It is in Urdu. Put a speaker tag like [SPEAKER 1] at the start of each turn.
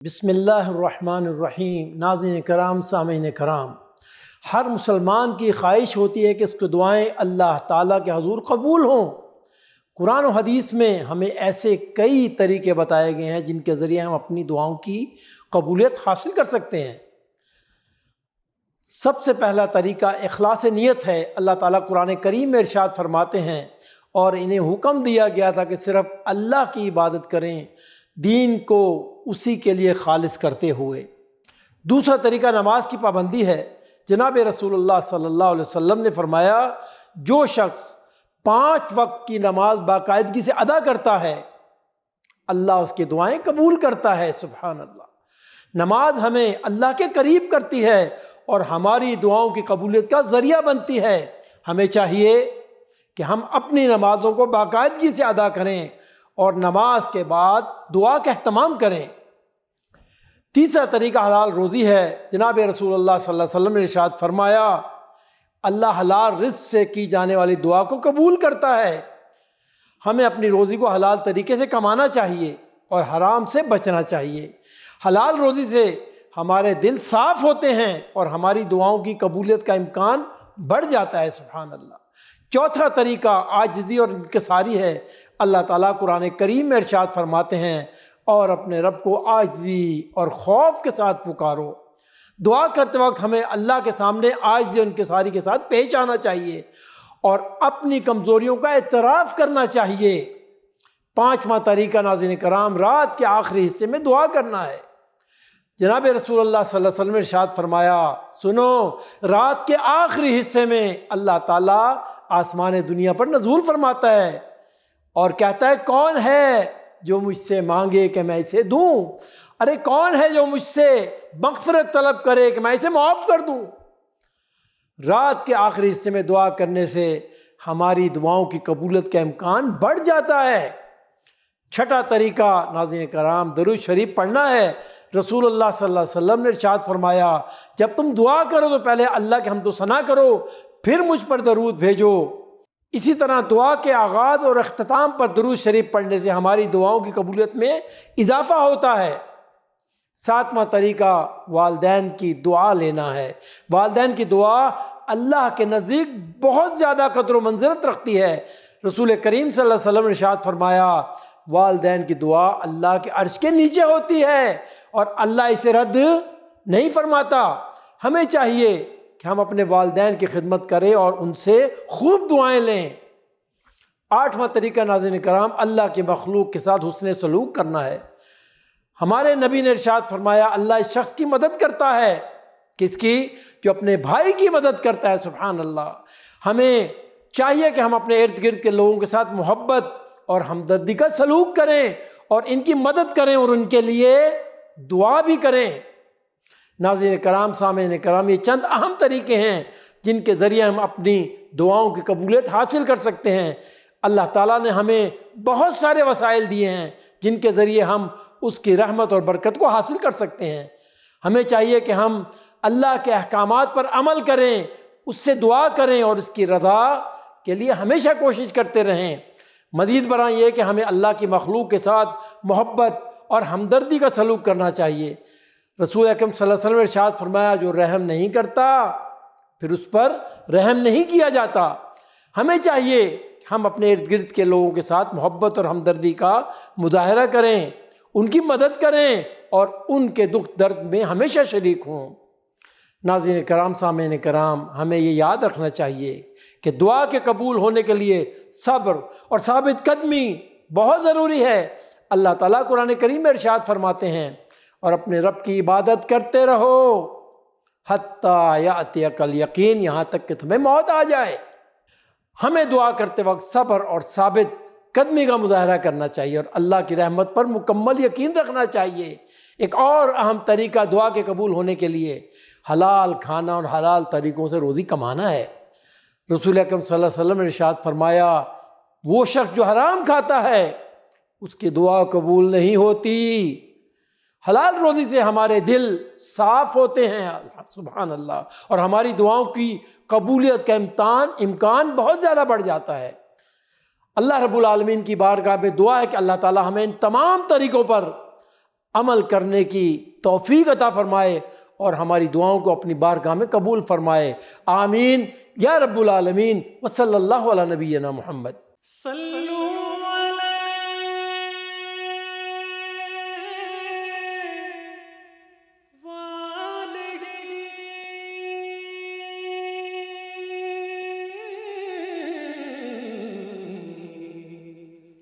[SPEAKER 1] بسم اللہ الرحمن الرحیم۔ ناظرین کرام، سامعین کرام، ہر مسلمان کی خواہش ہوتی ہے کہ اس کی دعائیں اللہ تعالیٰ کے حضور قبول ہوں۔ قرآن و حدیث میں ہمیں ایسے کئی طریقے بتائے گئے ہیں جن کے ذریعے ہم اپنی دعاؤں کی قبولیت حاصل کر سکتے ہیں۔ سب سے پہلا طریقہ اخلاص نیت ہے۔ اللہ تعالیٰ قرآن کریم میں ارشاد فرماتے ہیں اور انہیں حکم دیا گیا تھا کہ صرف اللہ کی عبادت کریں، دین کو اسی کے لیے خالص کرتے ہوئے۔ دوسرا طریقہ نماز کی پابندی ہے۔ جناب رسول اللہ صلی اللہ علیہ وسلم نے فرمایا، جو شخص 5 وقت کی نماز باقاعدگی سے ادا کرتا ہے، اللہ اس کی دعائیں قبول کرتا ہے۔ سبحان اللہ۔ نماز ہمیں اللہ کے قریب کرتی ہے اور ہماری دعاؤں کی قبولیت کا ذریعہ بنتی ہے۔ ہمیں چاہیے کہ ہم اپنی نمازوں کو باقاعدگی سے ادا کریں اور نماز کے بعد دعا کا اہتمام کریں۔ تیسرا طریقہ حلال روزی ہے۔ جناب رسول اللہ صلی اللہ علیہ وسلم نے ارشاد فرمایا، اللہ حلال رزق سے کی جانے والی دعا کو قبول کرتا ہے۔ ہمیں اپنی روزی کو حلال طریقے سے کمانا چاہیے اور حرام سے بچنا چاہیے۔ حلال روزی سے ہمارے دل صاف ہوتے ہیں اور ہماری دعاؤں کی قبولیت کا امکان بڑھ جاتا ہے۔ سبحان اللہ۔ چوتھا طریقہ عاجزی اور انکساری ہے۔ اللہ تعالیٰ قرآن کریم میں ارشاد فرماتے ہیں، اور اپنے رب کو عاجزی اور خوف کے ساتھ پکارو۔ دعا کرتے وقت ہمیں اللہ کے سامنے عاجزی اور انکساری کے ساتھ پیش آنا چاہیے اور اپنی کمزوریوں کا اعتراف کرنا چاہیے۔ پانچواں طریقہ ناظرین کرام، رات کے آخری حصے میں دعا کرنا ہے۔ جناب رسول اللہ صلی اللہ علیہ وسلم نے ارشاد فرمایا، سنو، رات کے آخری حصے میں اللہ تعالیٰ آسمان دنیا پر نزول فرماتا ہے اور کہتا ہے، کون ہے جو مجھ سے مانگے کہ میں اسے دوں؟ ارے کون ہے جو مجھ سے مغفرت طلب کرے کہ میں اسے معاف کر دوں؟ رات کے آخری حصے میں دعا کرنے سے ہماری دعاؤں کی قبولیت کا امکان بڑھ جاتا ہے۔ چھٹا طریقہ ناظرین کرام، درود شریف پڑھنا ہے۔ رسول اللہ صلی اللہ علیہ وسلم نے ارشاد فرمایا، جب تم دعا کرو تو پہلے اللہ کے حمد و ثنا کرو، پھر مجھ پر درود بھیجو۔ اسی طرح دعا کے آغاز اور اختتام پر درود شریف پڑھنے سے ہماری دعاؤں کی قبولیت میں اضافہ ہوتا ہے۔ ساتواں طریقہ والدین کی دعا لینا ہے۔ والدین کی دعا اللہ کے نزدیک بہت زیادہ قدر و منزلت رکھتی ہے۔ رسول کریم صلی اللہ علیہ وسلم نے ارشاد فرمایا، والدین کی دعا اللہ کے عرش کے نیچے ہوتی ہے اور اللہ اسے رد نہیں فرماتا۔ ہمیں چاہیے کہ ہم اپنے والدین کی خدمت کریں اور ان سے خوب دعائیں لیں۔ آٹھواں طریقہ ناظرین کرام، اللہ کے مخلوق کے ساتھ حسن سلوک کرنا ہے۔ ہمارے نبی نے ارشاد فرمایا، اللہ اس شخص کی مدد کرتا ہے، کس کی؟ جو اپنے بھائی کی مدد کرتا ہے۔ سبحان اللہ۔ ہمیں چاہیے کہ ہم اپنے ارد گرد کے لوگوں کے ساتھ محبت اور ہمدردی کا سلوک کریں اور ان کی مدد کریں اور ان کے لیے دعا بھی کریں۔ ناظرین کرام، سامعین کرام، یہ چند اہم طریقے ہیں جن کے ذریعے ہم اپنی دعاؤں کی قبولیت حاصل کر سکتے ہیں۔ اللہ تعالیٰ نے ہمیں بہت سارے وسائل دیے ہیں جن کے ذریعے ہم اس کی رحمت اور برکت کو حاصل کر سکتے ہیں۔ ہمیں چاہیے کہ ہم اللہ کے احکامات پر عمل کریں، اس سے دعا کریں اور اس کی رضا کے لیے ہمیشہ کوشش کرتے رہیں۔ مزید برآں یہ کہ ہمیں اللہ کی مخلوق کے ساتھ محبت اور ہمدردی کا سلوک کرنا چاہیے۔ رسول اکرم صلی اللہ علیہ وسلم نے ارشاد فرمایا، جو رحم نہیں کرتا پھر اس پر رحم نہیں کیا جاتا۔ ہمیں چاہیے ہم اپنے ارد گرد کے لوگوں کے ساتھ محبت اور ہمدردی کا مظاہرہ کریں، ان کی مدد کریں اور ان کے دکھ درد میں ہمیشہ شریک ہوں۔ ناظرین کرام، سامعین کرام، ہمیں یہ یاد رکھنا چاہیے کہ دعا کے قبول ہونے کے لیے صبر اور ثابت قدمی بہت ضروری ہے۔ اللہ تعالیٰ قرآن کریم میں ارشاد فرماتے ہیں، اور اپنے رب کی عبادت کرتے رہو حتیٰ یأتیک الیقین، یہاں تک کہ تمہیں موت آ جائے۔ ہمیں دعا کرتے وقت صبر اور ثابت قدمی کا مظاہرہ کرنا چاہیے اور اللہ کی رحمت پر مکمل یقین رکھنا چاہیے۔ ایک اور اہم طریقہ دعا کے قبول ہونے کے لیے حلال کھانا اور حلال طریقوں سے روزی کمانا ہے۔ رسول اکرم صلی اللہ علیہ وسلم نے ارشاد فرمایا، وہ شخص جو حرام کھاتا ہے اس کی دعا قبول نہیں ہوتی۔ حلال روزی سے ہمارے دل صاف ہوتے ہیں، سبحان اللہ، اور ہماری دعاؤں کی قبولیت کا امکان بہت زیادہ بڑھ جاتا ہے۔ اللہ رب العالمین کی بارگاہ میں دعا ہے کہ اللہ تعالی ہمیں ان تمام طریقوں پر عمل کرنے کی توفیق عطا فرمائے اور ہماری دعاؤں کو اپنی بارگاہ میں قبول فرمائے۔ آمین یا رب العالمین۔ وصلی اللہ علی نبینا محمد۔
[SPEAKER 2] صلو